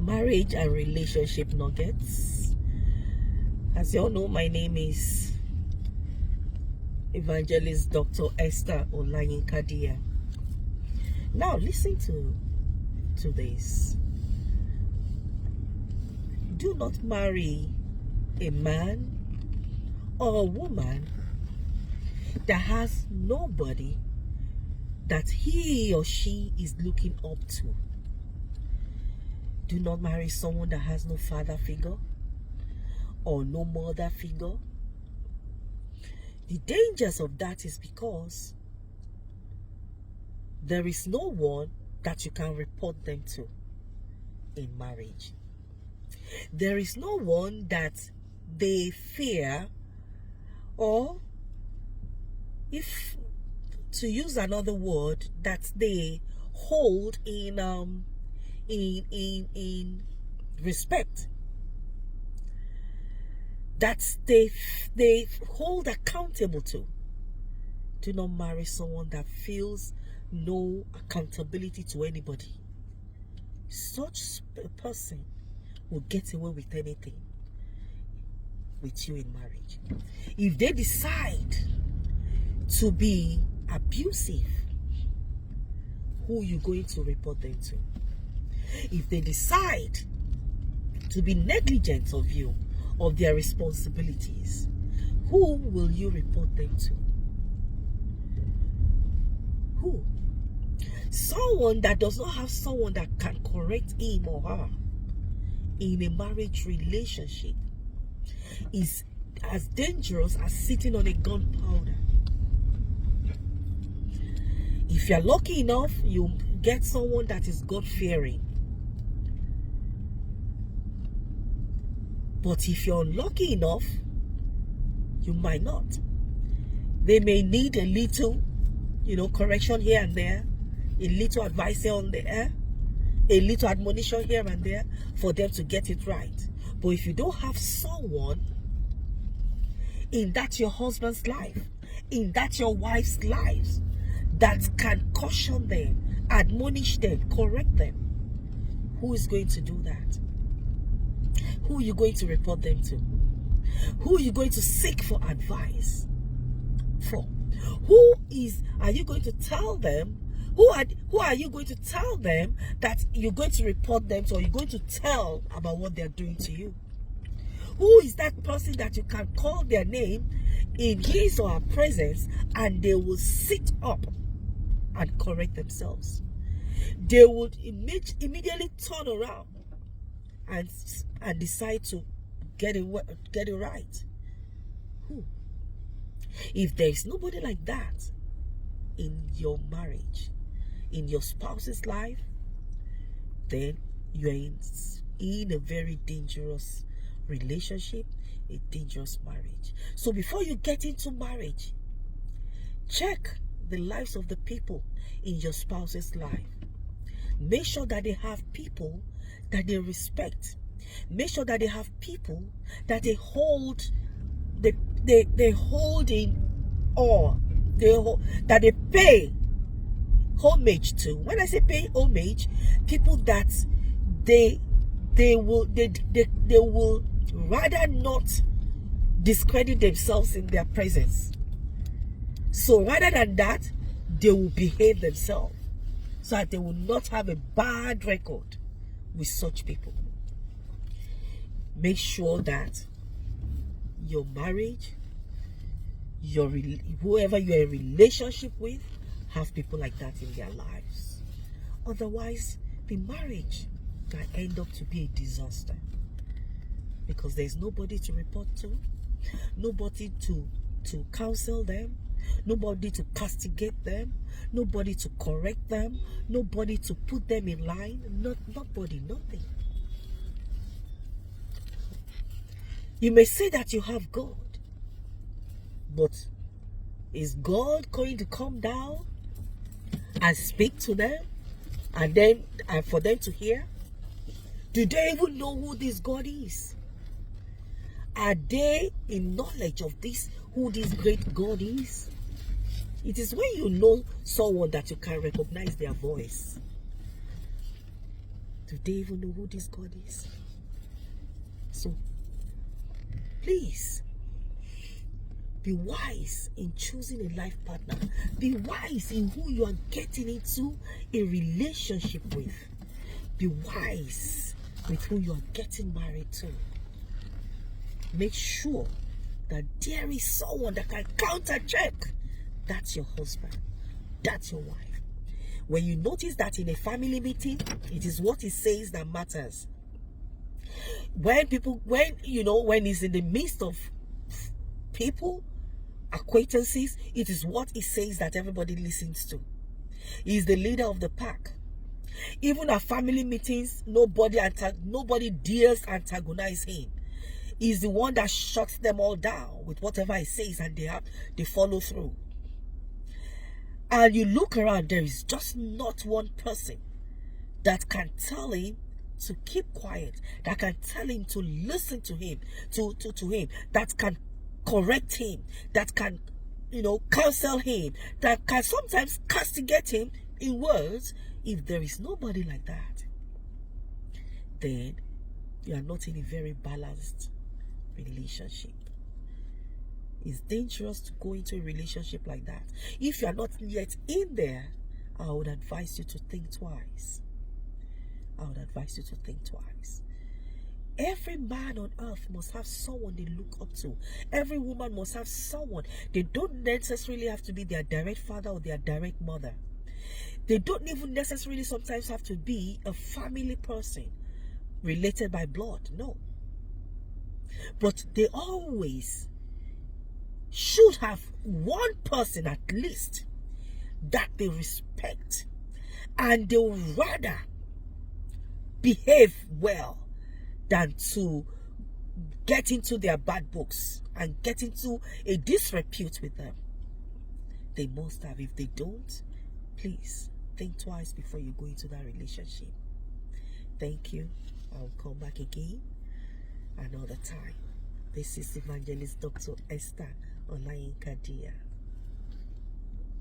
Marriage and relationship nuggets. As you all know, my name is Evangelist Dr. Esther Olayinka. Now listen to this. Do not marry a man or a woman that has nobody that he or she is looking up to. Do not marry someone that has no father figure or no mother figure. The dangers of that is because there is no one that you can report them to in marriage. There is no one that they fear, or if to use another word, that they hold in respect, that they hold accountable to. Do not marry someone that feels no accountability to anybody. Such a person will get away with anything with you in marriage. If they decide to be abusive, who are you going to report them to? If they decide to be negligent of you, of their responsibilities, who will you report them to? Who? Someone that does not have someone that can correct him or her in a marriage relationship is as dangerous as sitting on a gunpowder. If you're lucky enough, you get someone that is God-fearing. But if you're unlucky enough, you might not. They may need a little, correction here and there, a little advice here and there, a little admonition here and there for them to get it right. But if you don't have someone in that your husband's life, in that your wife's lives, that can caution them, admonish them, correct them, who is going to do that? Who are you going to report them to? Who are you going to seek for advice for? Are you going to tell them? Who are you going to tell them that you're going to report them to, or you're going to tell about what they're doing to you? Who is that person that you can call their name in his or her presence and they will sit up and correct themselves? They would immediately turn around and decide to get it right. Who? If there is nobody like that in your marriage, in your spouse's life, then you're in a very dangerous relationship, a dangerous marriage. So before you get into marriage, check the lives of the people in your spouse's life. Make sure that they have people that they respect. Make sure that they have people that they hold in awe, that they pay homage to. When I say pay homage, people that they will rather not discredit themselves in their presence. So rather than that, they will behave themselves so that they will not have a bad record with such people. Make sure that your marriage, whoever you're in a relationship with, have people like that in their lives. Otherwise, the marriage can end up to be a disaster, because there's nobody to report to, nobody to counsel them, nobody to castigate them, nobody to correct them, nobody to put them in line, nobody, nothing. You may say that you have God, but is God going to come down and speak to them and for them to hear? Do they even know who this God is? Are they in knowledge of this, who this great God is? It is when you know someone that you can recognize their voice. Do they even know who this God is? So, please, be wise in choosing a life partner. Be wise in who you are getting into a relationship with. Be wise with who you are getting married to. Make sure that there is someone that can counter-check. That's your husband. That's your wife. When you notice that in a family meeting, it is what he says that matters. When it's in the midst of people, acquaintances, it is what he says that everybody listens to. He is the leader of the pack. Even at family meetings, nobody dares antagonize him. He's the one that shuts them all down with whatever he says, and they follow through. And you look around, there is just not one person that can tell him to keep quiet, that can tell him to listen to him, to him, that can correct him, that can, counsel him, that can sometimes castigate him in words. If there is nobody like that, then you are not in a very balanced relationship. It's dangerous to go into a relationship like that. If you are not yet in there, I would advise you to think twice. Every man on earth must have someone they look up to. Every woman must have someone. They don't necessarily have to be their direct father or their direct mother. They don't even necessarily sometimes have to be a family person related by blood. No. But they always should have one person at least that they respect, and they would rather behave well than to get into their bad books and get into a disrepute with them. They must have. If they don't, please think twice before you go into that relationship. Thank you. I'll come back again another time. This is Evangelist Dr. Esther Olayinka Dia.